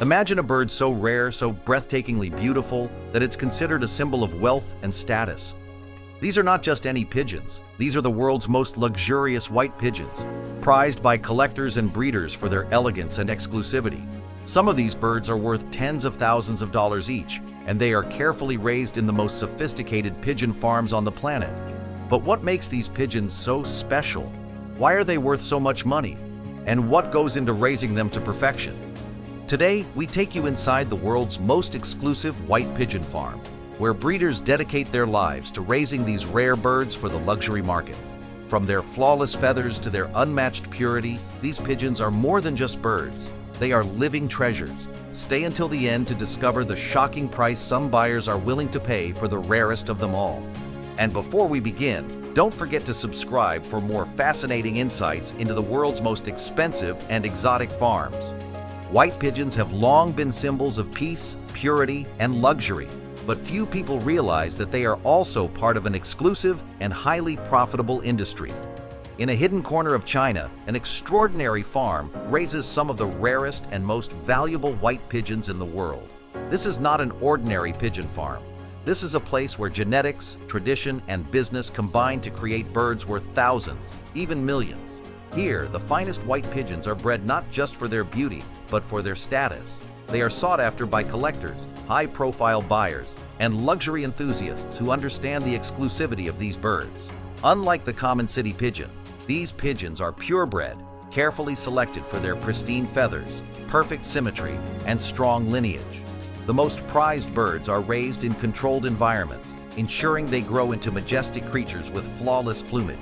Imagine a bird so rare, so breathtakingly beautiful, that it's considered a symbol of wealth and status. These are not just any pigeons. These are the world's most luxurious white pigeons, prized by collectors and breeders for their elegance and exclusivity. Some of these birds are worth tens of thousands of dollars each, and they are carefully raised in the most sophisticated pigeon farms on the planet. But what makes these pigeons so special? Why are they worth so much money? And what goes into raising them to perfection? Today, we take you inside the world's most exclusive white pigeon farm, where breeders dedicate their lives to raising these rare birds for the luxury market. From their flawless feathers to their unmatched purity, these pigeons are more than just birds. They are living treasures. Stay until the end to discover the shocking price some buyers are willing to pay for the rarest of them all. And before we begin, don't forget to subscribe for more fascinating insights into the world's most expensive and exotic farms. White pigeons have long been symbols of peace, purity, and luxury, but few people realize that they are also part of an exclusive and highly profitable industry. In a hidden corner of China, an extraordinary farm raises some of the rarest and most valuable white pigeons in the world. This is not an ordinary pigeon farm. This is a place where genetics, tradition, and business combine to create birds worth thousands, even millions. Here, the finest white pigeons are bred not just for their beauty, but for their status. They are sought after by collectors, high-profile buyers, and luxury enthusiasts who understand the exclusivity of these birds. Unlike the common city pigeon, these pigeons are purebred, carefully selected for their pristine feathers, perfect symmetry, and strong lineage. The most prized birds are raised in controlled environments, ensuring they grow into majestic creatures with flawless plumage.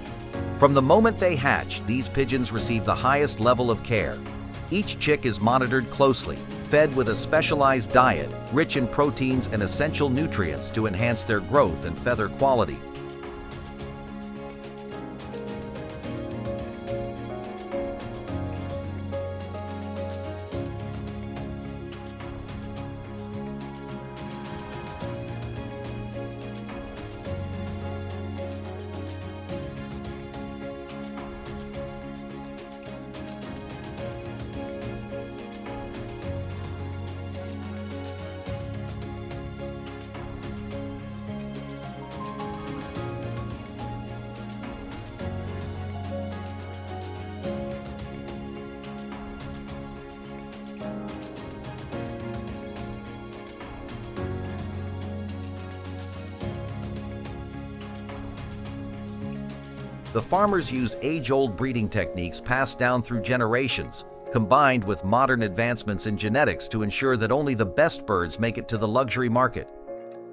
From the moment they hatch, these pigeons receive the highest level of care. Each chick is monitored closely, fed with a specialized diet, rich in proteins and essential nutrients to enhance their growth and feather quality. The farmers use age-old breeding techniques passed down through generations, combined with modern advancements in genetics to ensure that only the best birds make it to the luxury market.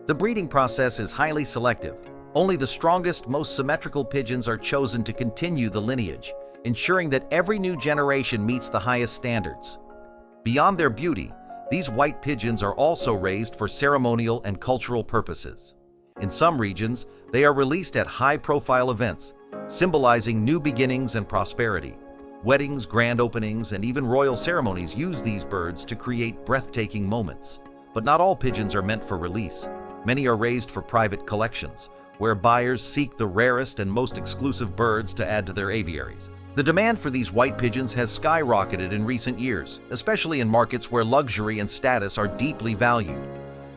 The breeding process is highly selective. Only the strongest, most symmetrical pigeons are chosen to continue the lineage, ensuring that every new generation meets the highest standards. Beyond their beauty, these white pigeons are also raised for ceremonial and cultural purposes. In some regions, they are released at high-profile events, symbolizing new beginnings and prosperity. Weddings, grand openings, and even royal ceremonies use these birds to create breathtaking moments. But not all pigeons are meant for release. Many are raised for private collections, where buyers seek the rarest and most exclusive birds to add to their aviaries. The demand for these white pigeons has skyrocketed in recent years, especially in markets where luxury and status are deeply valued.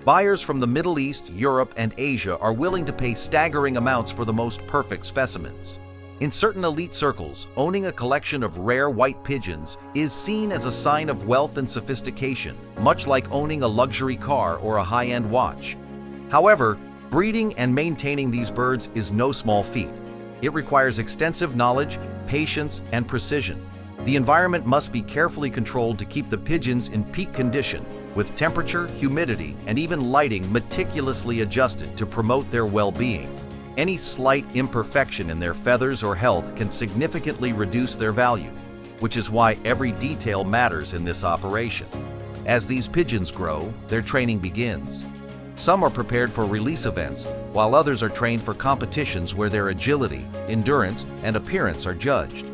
Buyers from the Middle East, Europe, and Asia are willing to pay staggering amounts for the most perfect specimens. In certain elite circles, owning a collection of rare white pigeons is seen as a sign of wealth and sophistication, much like owning a luxury car or a high-end watch. However, breeding and maintaining these birds is no small feat. It requires extensive knowledge, patience, and precision. The environment must be carefully controlled to keep the pigeons in peak condition, with temperature, humidity, and even lighting meticulously adjusted to promote their well-being. Any slight imperfection in their feathers or health can significantly reduce their value, which is why every detail matters in this operation. As these pigeons grow, their training begins. Some are prepared for release events, while others are trained for competitions where their agility, endurance, and appearance are judged.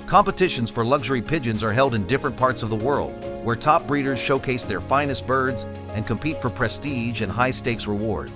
Competitions for luxury pigeons are held in different parts of the world, where top breeders showcase their finest birds and compete for prestige and high-stakes rewards.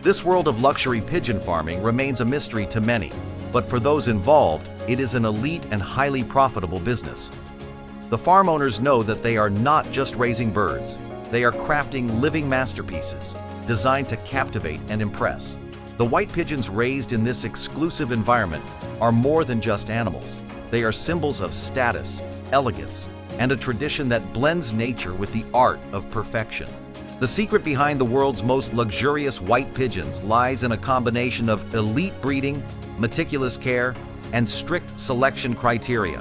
This world of luxury pigeon farming remains a mystery to many, but for those involved, it is an elite and highly profitable business. The farm owners know that they are not just raising birds, they are crafting living masterpieces, designed to captivate and impress. The white pigeons raised in this exclusive environment are more than just animals. They are symbols of status, elegance, and a tradition that blends nature with the art of perfection. The secret behind the world's most luxurious white pigeons lies in a combination of elite breeding, meticulous care, and strict selection criteria.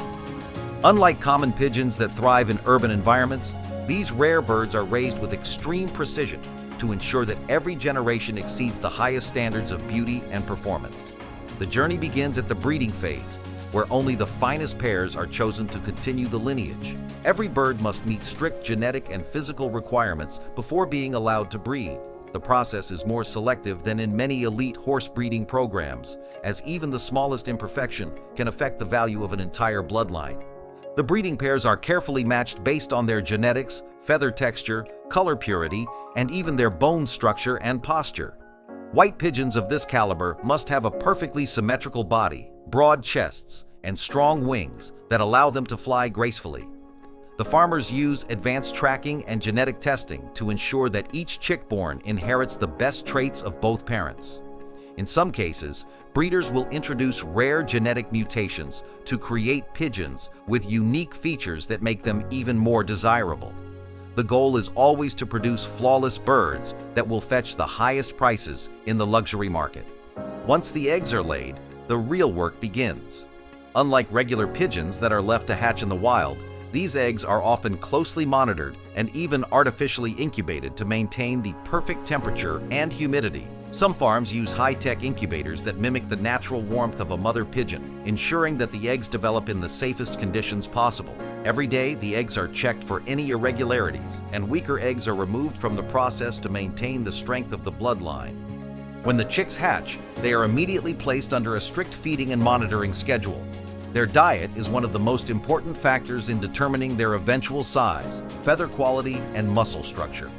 Unlike common pigeons that thrive in urban environments, these rare birds are raised with extreme precision to ensure that every generation exceeds the highest standards of beauty and performance. The journey begins at the breeding phase, where only the finest pairs are chosen to continue the lineage. Every bird must meet strict genetic and physical requirements before being allowed to breed. The process is more selective than in many elite horse breeding programs, as even the smallest imperfection can affect the value of an entire bloodline. The breeding pairs are carefully matched based on their genetics, feather texture, color purity, and even their bone structure and posture. White pigeons of this caliber must have a perfectly symmetrical body, broad chests, and strong wings that allow them to fly gracefully. The farmers use advanced tracking and genetic testing to ensure that each chick born inherits the best traits of both parents. In some cases, breeders will introduce rare genetic mutations to create pigeons with unique features that make them even more desirable. The goal is always to produce flawless birds that will fetch the highest prices in the luxury market. Once the eggs are laid, the real work begins. Unlike regular pigeons that are left to hatch in the wild, these eggs are often closely monitored and even artificially incubated to maintain the perfect temperature and humidity. Some farms use high-tech incubators that mimic the natural warmth of a mother pigeon, ensuring that the eggs develop in the safest conditions possible. Every day, the eggs are checked for any irregularities, and weaker eggs are removed from the process to maintain the strength of the bloodline. When the chicks hatch, they are immediately placed under a strict feeding and monitoring schedule. Their diet is one of the most important factors in determining their eventual size, feather quality, and muscle structure.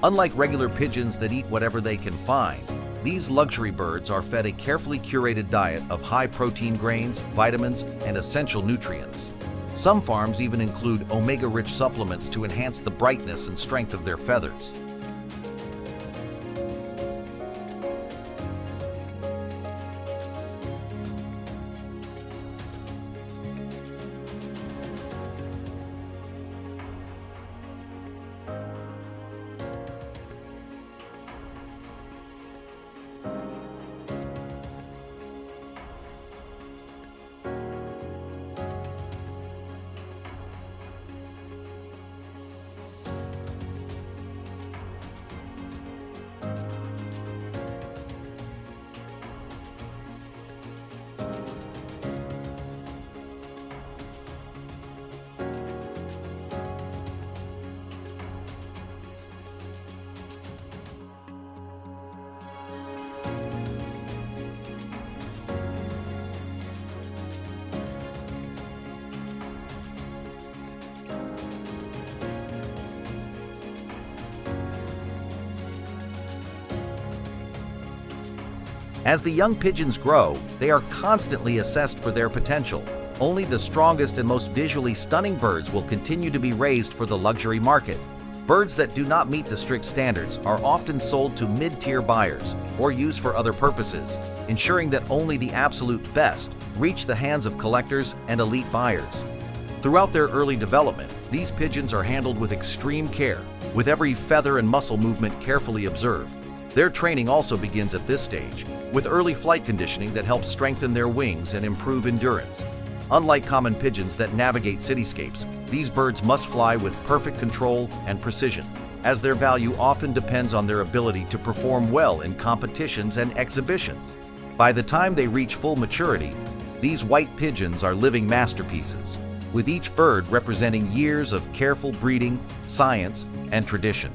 Unlike regular pigeons that eat whatever they can find, these luxury birds are fed a carefully curated diet of high-protein grains, vitamins, and essential nutrients. Some farms even include omega-rich supplements to enhance the brightness and strength of their feathers. As the young pigeons grow, they are constantly assessed for their potential. Only the strongest and most visually stunning birds will continue to be raised for the luxury market. Birds that do not meet the strict standards are often sold to mid-tier buyers or used for other purposes, ensuring that only the absolute best reach the hands of collectors and elite buyers. Throughout their early development, these pigeons are handled with extreme care, with every feather and muscle movement carefully observed. Their training also begins at this stage, with early flight conditioning that helps strengthen their wings and improve endurance. Unlike common pigeons that navigate cityscapes, these birds must fly with perfect control and precision, as their value often depends on their ability to perform well in competitions and exhibitions. By the time they reach full maturity, these white pigeons are living masterpieces, with each bird representing years of careful breeding, science, and tradition.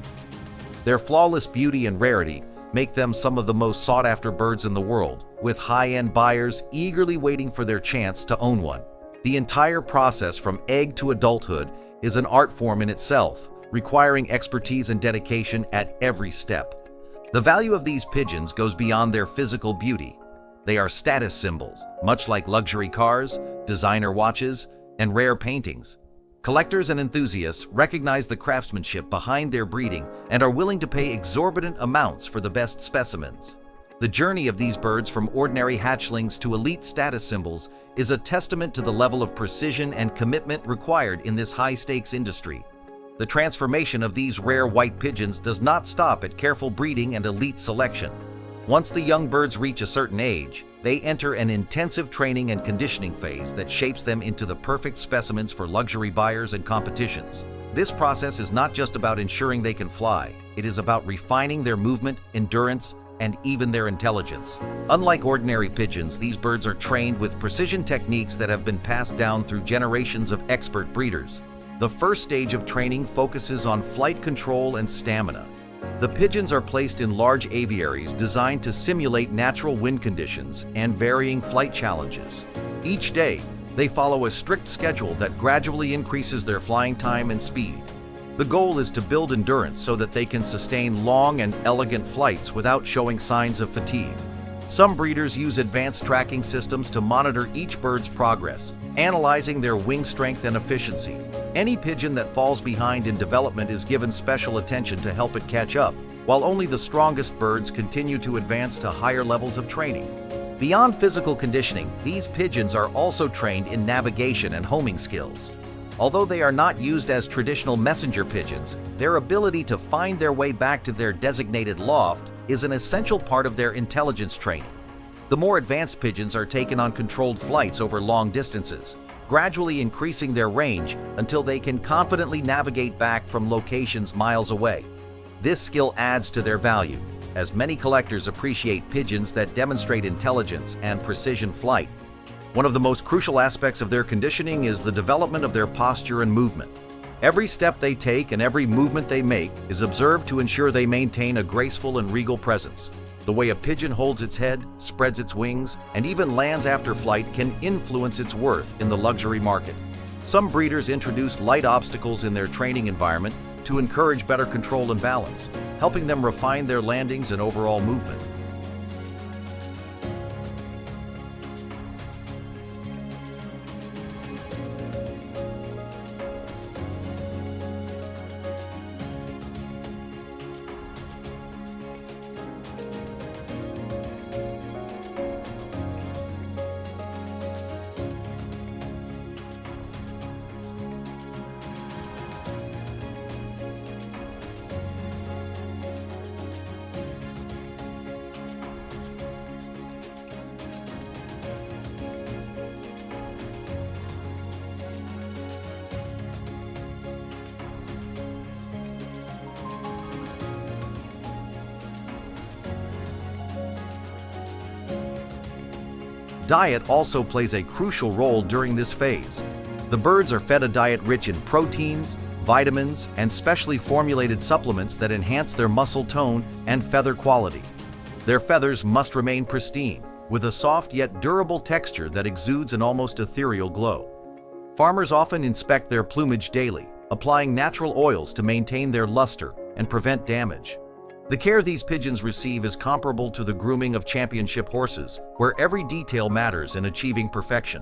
Their flawless beauty and rarity make them some of the most sought-after birds in the world, with high-end buyers eagerly waiting for their chance to own one. The entire process from egg to adulthood is an art form in itself, requiring expertise and dedication at every step. The value of these pigeons goes beyond their physical beauty. They are status symbols, much like luxury cars, designer watches, and rare paintings. Collectors and enthusiasts recognize the craftsmanship behind their breeding and are willing to pay exorbitant amounts for the best specimens. The journey of these birds from ordinary hatchlings to elite status symbols is a testament to the level of precision and commitment required in this high-stakes industry. The transformation of these rare white pigeons does not stop at careful breeding and elite selection. Once the young birds reach a certain age, they enter an intensive training and conditioning phase that shapes them into the perfect specimens for luxury buyers and competitions. This process is not just about ensuring they can fly, it is about refining their movement, endurance, and even their intelligence. Unlike ordinary pigeons, these birds are trained with precision techniques that have been passed down through generations of expert breeders. The first stage of training focuses on flight control and stamina. The pigeons are placed in large aviaries designed to simulate natural wind conditions and varying flight challenges. Each day, they follow a strict schedule that gradually increases their flying time and speed. The goal is to build endurance so that they can sustain long and elegant flights without showing signs of fatigue. Some breeders use advanced tracking systems to monitor each bird's progress, analyzing their wing strength and efficiency. Any pigeon that falls behind in development is given special attention to help it catch up, while only the strongest birds continue to advance to higher levels of training. Beyond physical conditioning, these pigeons are also trained in navigation and homing skills. Although they are not used as traditional messenger pigeons, their ability to find their way back to their designated loft is an essential part of their intelligence training. The more advanced pigeons are taken on controlled flights over long distances, gradually increasing their range until they can confidently navigate back from locations miles away. This skill adds to their value, as many collectors appreciate pigeons that demonstrate intelligence and precision flight. One of the most crucial aspects of their conditioning is the development of their posture and movement. Every step they take and every movement they make is observed to ensure they maintain a graceful and regal presence. The way a pigeon holds its head, spreads its wings, and even lands after flight can influence its worth in the luxury market. Some breeders introduce light obstacles in their training environment to encourage better control and balance, helping them refine their landings and overall movement. Diet also plays a crucial role during this phase. The birds are fed a diet rich in proteins, vitamins, and specially formulated supplements that enhance their muscle tone and feather quality. Their feathers must remain pristine, with a soft yet durable texture that exudes an almost ethereal glow. Farmers often inspect their plumage daily, applying natural oils to maintain their luster and prevent damage. The care these pigeons receive is comparable to the grooming of championship horses, where every detail matters in achieving perfection.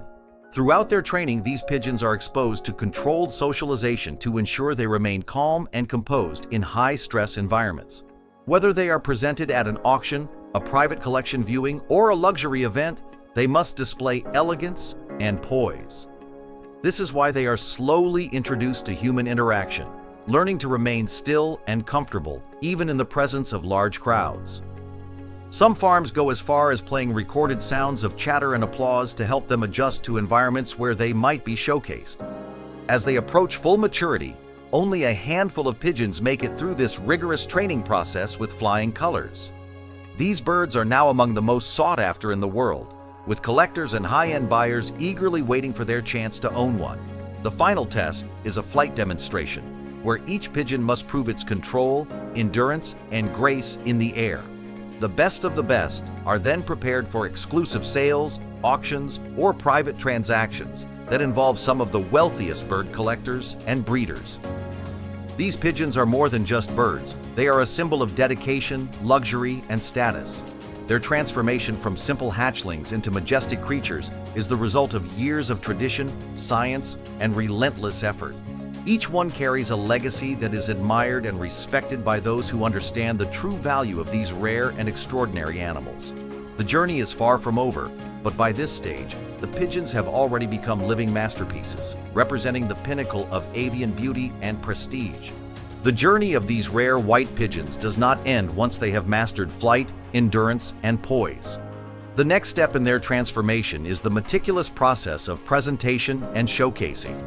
Throughout their training, these pigeons are exposed to controlled socialization to ensure they remain calm and composed in high-stress environments. Whether they are presented at an auction, a private collection viewing, or a luxury event, they must display elegance and poise. This is why they are slowly introduced to human interaction, learning to remain still and comfortable even in the presence of large crowds. Some farms go as far as playing recorded sounds of chatter and applause to help them adjust to environments where they might be showcased. As they approach full maturity, only a handful of pigeons make it through this rigorous training process with flying colors. These birds are now among the most sought after in the world, with collectors and high-end buyers eagerly waiting for their chance to own one. The final test is a flight demonstration, where each pigeon must prove its control, endurance, and grace in the air. The best of the best are then prepared for exclusive sales, auctions, or private transactions that involve some of the wealthiest bird collectors and breeders. These pigeons are more than just birds. They are a symbol of dedication, luxury, and status. Their transformation from simple hatchlings into majestic creatures is the result of years of tradition, science, and relentless effort. Each one carries a legacy that is admired and respected by those who understand the true value of these rare and extraordinary animals. The journey is far from over, but by this stage, the pigeons have already become living masterpieces, representing the pinnacle of avian beauty and prestige. The journey of these rare white pigeons does not end once they have mastered flight, endurance, and poise. The next step in their transformation is the meticulous process of presentation and showcasing.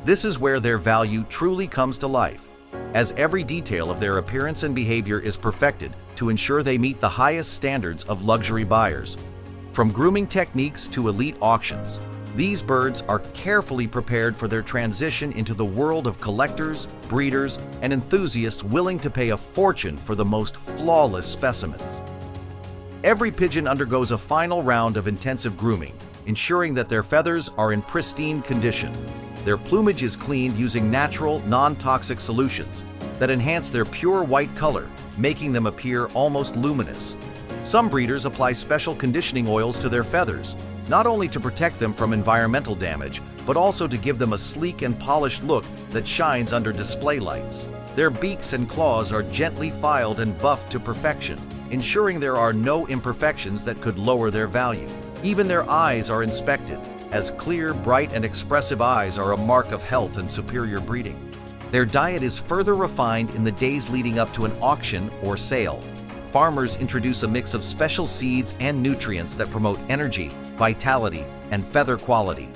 This is where their value truly comes to life, as every detail of their appearance and behavior is perfected to ensure they meet the highest standards of luxury buyers. From grooming techniques to elite auctions, these birds are carefully prepared for their transition into the world of collectors, breeders, and enthusiasts willing to pay a fortune for the most flawless specimens. Every pigeon undergoes a final round of intensive grooming, ensuring that their feathers are in pristine condition. Their plumage is cleaned using natural, non-toxic solutions that enhance their pure white color, making them appear almost luminous. Some breeders apply special conditioning oils to their feathers, not only to protect them from environmental damage, but also to give them a sleek and polished look that shines under display lights. Their beaks and claws are gently filed and buffed to perfection, ensuring there are no imperfections that could lower their value. Even their eyes are inspected, as clear, bright, and expressive eyes are a mark of health and superior breeding. Their diet is further refined in the days leading up to an auction or sale. Farmers introduce a mix of special seeds and nutrients that promote energy, vitality, and feather quality.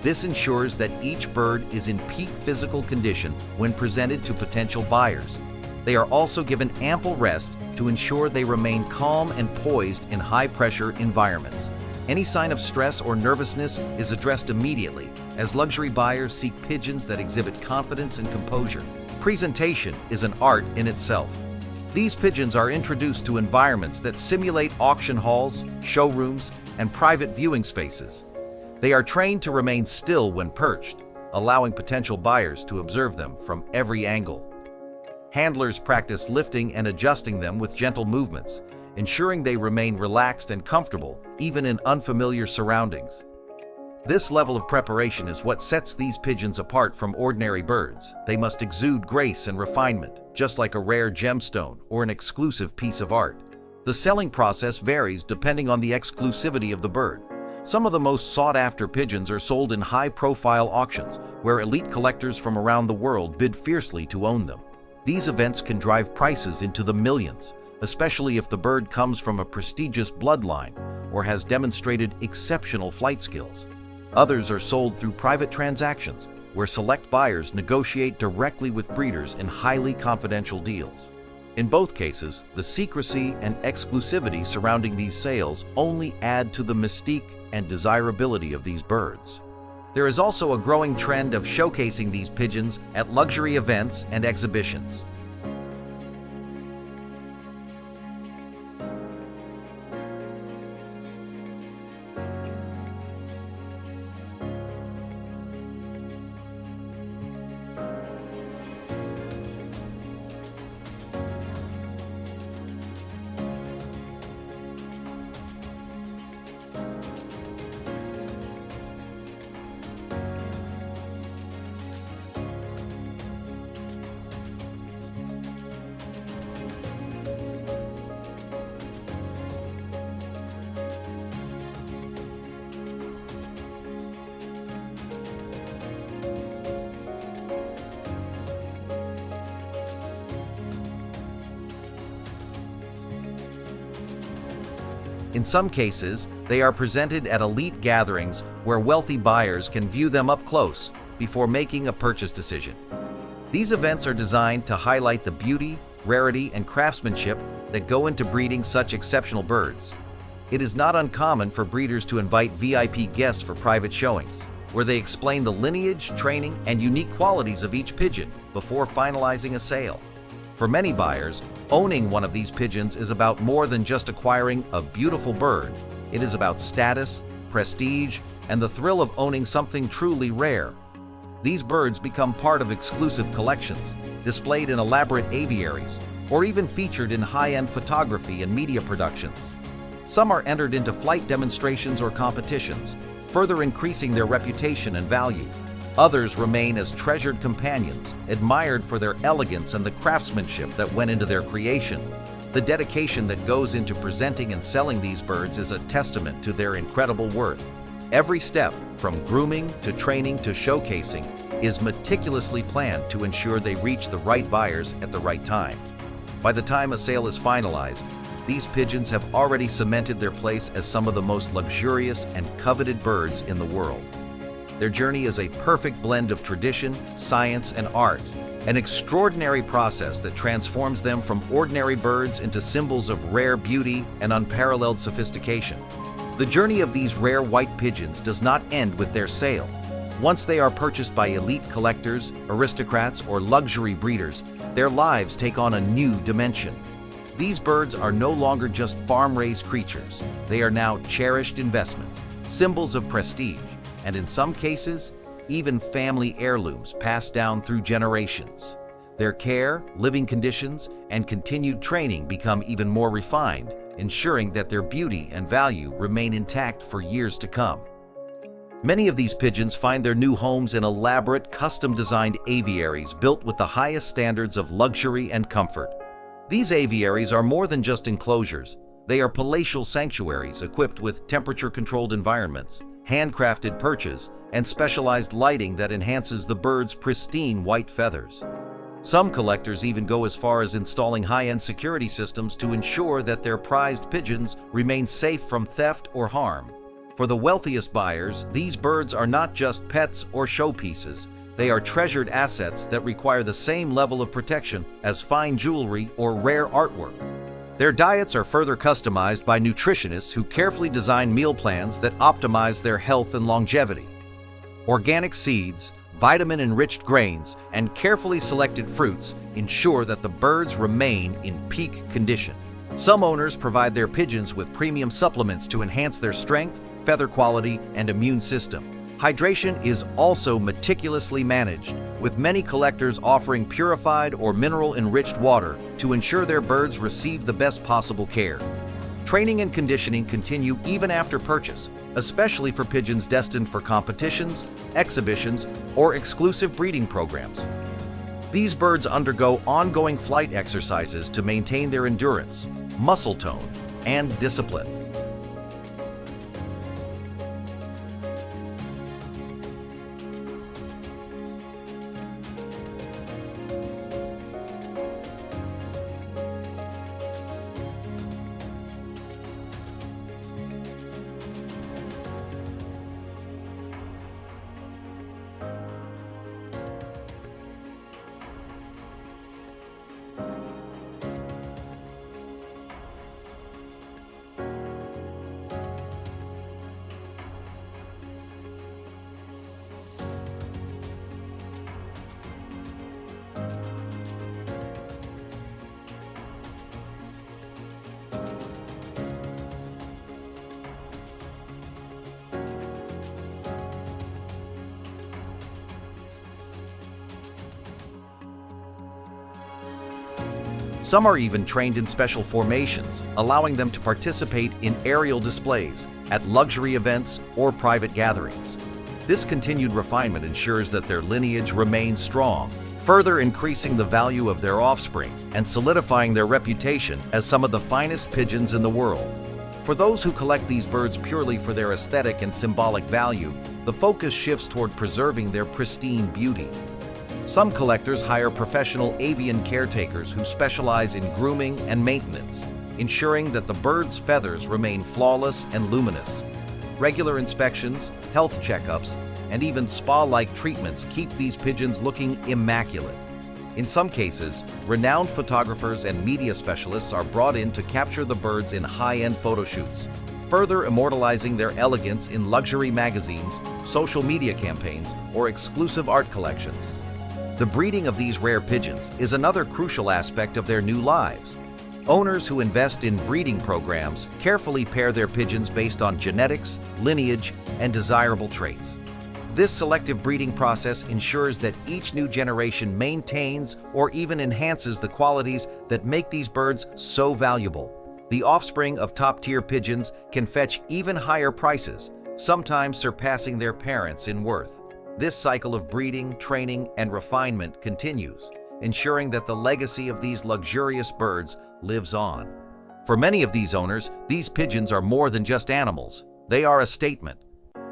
This ensures that each bird is in peak physical condition when presented to potential buyers. They are also given ample rest to ensure they remain calm and poised in high-pressure environments. Any sign of stress or nervousness is addressed immediately, as luxury buyers seek pigeons that exhibit confidence and composure. Presentation is an art in itself. These pigeons are introduced to environments that simulate auction halls, showrooms, and private viewing spaces. They are trained to remain still when perched, allowing potential buyers to observe them from every angle. Handlers practice lifting and adjusting them with gentle movements, ensuring they remain relaxed and comfortable even in unfamiliar surroundings. This level of preparation is what sets these pigeons apart from ordinary birds. They must exude grace and refinement, just like a rare gemstone or an exclusive piece of art. The selling process varies depending on the exclusivity of the bird. Some of the most sought-after pigeons are sold in high-profile auctions, where elite collectors from around the world bid fiercely to own them. These events can drive prices into the millions, especially if the bird comes from a prestigious bloodline or has demonstrated exceptional flight skills. Others are sold through private transactions, where select buyers negotiate directly with breeders in highly confidential deals. In both cases, the secrecy and exclusivity surrounding these sales only add to the mystique and desirability of these birds. There is also a growing trend of showcasing these pigeons at luxury events and exhibitions. In some cases, they are presented at elite gatherings where wealthy buyers can view them up close before making a purchase decision. These events are designed to highlight the beauty, rarity, and craftsmanship that go into breeding such exceptional birds. It is not uncommon for breeders to invite VIP guests for private showings, where they explain the lineage, training, and unique qualities of each pigeon before finalizing a sale. For many buyers, owning one of these pigeons is about more than just acquiring a beautiful bird. It is about status, prestige, and the thrill of owning something truly rare. These birds become part of exclusive collections, displayed in elaborate aviaries, or even featured in high-end photography and media productions. Some are entered into flight demonstrations or competitions, further increasing their reputation and value. Others remain as treasured companions, admired for their elegance and the craftsmanship that went into their creation. The dedication that goes into presenting and selling these birds is a testament to their incredible worth. Every step, from grooming to training to showcasing, is meticulously planned to ensure they reach the right buyers at the right time. By the time a sale is finalized, these pigeons have already cemented their place as some of the most luxurious and coveted birds in the world. Their journey is a perfect blend of tradition, science, and art, an extraordinary process that transforms them from ordinary birds into symbols of rare beauty and unparalleled sophistication. The journey of these rare white pigeons does not end with their sale. Once they are purchased by elite collectors, aristocrats, or luxury breeders, their lives take on a new dimension. These birds are no longer just farm-raised creatures. They are now cherished investments, symbols of prestige, and in some cases, even family heirlooms passed down through generations. Their care, living conditions, and continued training become even more refined, ensuring that their beauty and value remain intact for years to come. Many of these pigeons find their new homes in elaborate, custom-designed aviaries built with the highest standards of luxury and comfort. These aviaries are more than just enclosures. They are palatial sanctuaries equipped with temperature-controlled environments, handcrafted perches, and specialized lighting that enhances the bird's pristine white feathers. Some collectors even go as far as installing high-end security systems to ensure that their prized pigeons remain safe from theft or harm. For the wealthiest buyers, these birds are not just pets or showpieces. They are treasured assets that require the same level of protection as fine jewelry or rare artwork. Their diets are further customized by nutritionists who carefully design meal plans that optimize their health and longevity. Organic seeds, vitamin-enriched grains, and carefully selected fruits ensure that the birds remain in peak condition. Some owners provide their pigeons with premium supplements to enhance their strength, feather quality, and immune system. Hydration is also meticulously managed, with many collectors offering purified or mineral-enriched water to ensure their birds receive the best possible care. Training and conditioning continue even after purchase, especially for pigeons destined for competitions, exhibitions, or exclusive breeding programs. These birds undergo ongoing flight exercises to maintain their endurance, muscle tone, and discipline. Some are even trained in special formations, allowing them to participate in aerial displays at luxury events or private gatherings. This continued refinement ensures that their lineage remains strong, further increasing the value of their offspring and solidifying their reputation as some of the finest pigeons in the world. For those who collect these birds purely for their aesthetic and symbolic value, the focus shifts toward preserving their pristine beauty. Some collectors hire professional avian caretakers who specialize in grooming and maintenance, ensuring that the bird's feathers remain flawless and luminous. Regular inspections, health checkups, and even spa-like treatments keep these pigeons looking immaculate. In some cases, renowned photographers and media specialists are brought in to capture the birds in high-end photo shoots, further immortalizing their elegance in luxury magazines, social media campaigns, or exclusive art collections. The breeding of these rare pigeons is another crucial aspect of their new lives. Owners who invest in breeding programs carefully pair their pigeons based on genetics, lineage, and desirable traits. This selective breeding process ensures that each new generation maintains or even enhances the qualities that make these birds so valuable. The offspring of top-tier pigeons can fetch even higher prices, sometimes surpassing their parents in worth. This cycle of breeding, training, and refinement continues, ensuring that the legacy of these luxurious birds lives on. For many of these owners, these pigeons are more than just animals. They are a statement.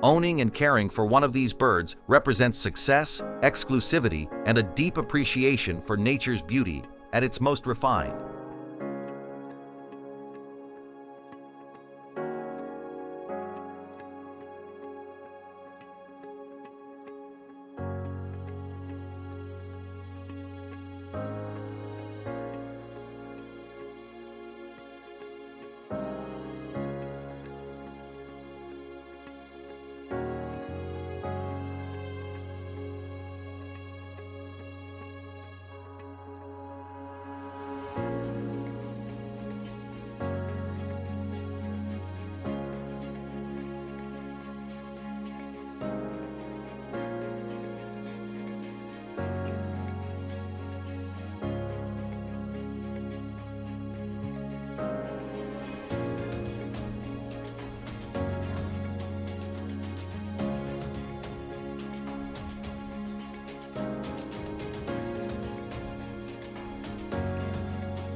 Owning and caring for one of these birds represents success, exclusivity, and a deep appreciation for nature's beauty at its most refined.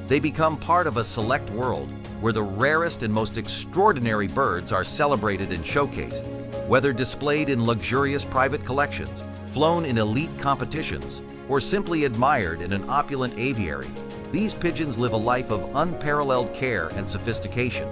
They become part of a select world where the rarest and most extraordinary birds are celebrated and showcased, whether displayed in luxurious private collections, flown in elite competitions, or simply admired in an opulent aviary. These pigeons live a life of unparalleled care and sophistication.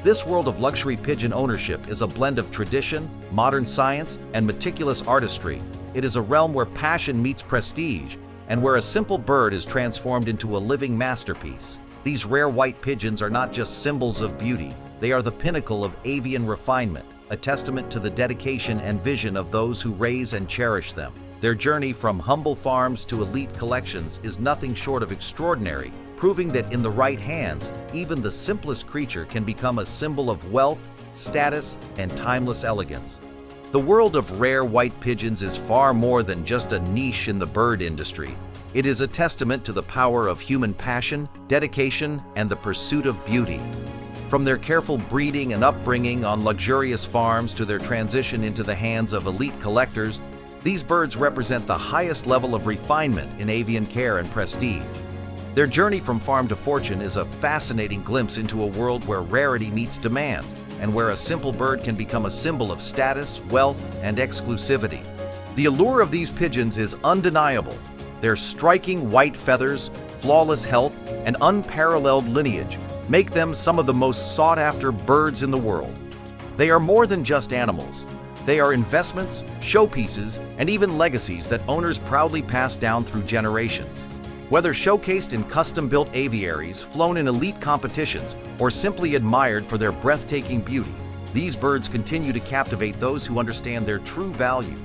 This world of luxury pigeon ownership is a blend of tradition, modern science, and meticulous artistry. It is a realm where passion meets prestige, and where a simple bird is transformed into a living masterpiece. These rare white pigeons are not just symbols of beauty, they are the pinnacle of avian refinement, a testament to the dedication and vision of those who raise and cherish them. Their journey from humble farms to elite collections is nothing short of extraordinary, proving that in the right hands, even the simplest creature can become a symbol of wealth, status, and timeless elegance. The world of rare white pigeons is far more than just a niche in the bird industry. It is a testament to the power of human passion, dedication, and the pursuit of beauty. From their careful breeding and upbringing on luxurious farms to their transition into the hands of elite collectors, these birds represent the highest level of refinement in avian care and prestige. Their journey from farm to fortune is a fascinating glimpse into a world where rarity meets demand, and where a simple bird can become a symbol of status, wealth, and exclusivity. The allure of these pigeons is undeniable. Their striking white feathers, flawless health, and unparalleled lineage make them some of the most sought-after birds in the world. They are more than just animals. They are investments, showpieces, and even legacies that owners proudly pass down through generations. Whether showcased in custom-built aviaries, flown in elite competitions, or simply admired for their breathtaking beauty, these birds continue to captivate those who understand their true value.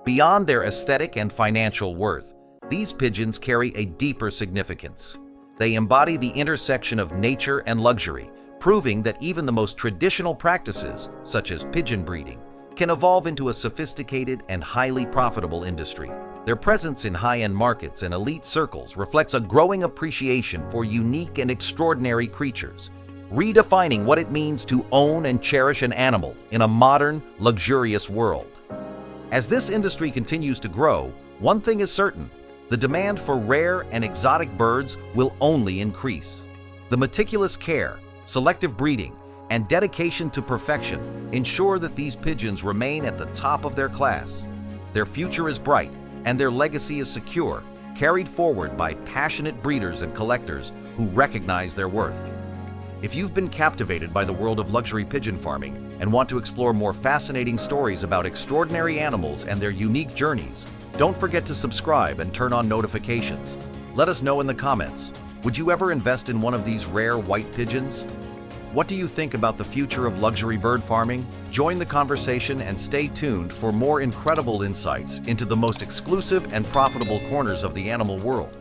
Beyond their aesthetic and financial worth, these pigeons carry a deeper significance. They embody the intersection of nature and luxury, proving that even the most traditional practices, such as pigeon breeding, can evolve into a sophisticated and highly profitable industry. Their presence in high-end markets and elite circles reflects a growing appreciation for unique and extraordinary creatures, redefining what it means to own and cherish an animal in a modern, luxurious world. As this industry continues to grow, one thing is certain: the demand for rare and exotic birds will only increase. The meticulous care, selective breeding, and dedication to perfection ensure that these pigeons remain at the top of their class. Their future is bright, and their legacy is secure, carried forward by passionate breeders and collectors who recognize their worth. If you've been captivated by the world of luxury pigeon farming and want to explore more fascinating stories about extraordinary animals and their unique journeys, don't forget to subscribe and turn on notifications. Let us know in the comments, would you ever invest in one of these rare white pigeons? What do you think about the future of luxury bird farming? Join the conversation and stay tuned for more incredible insights into the most exclusive and profitable corners of the animal world.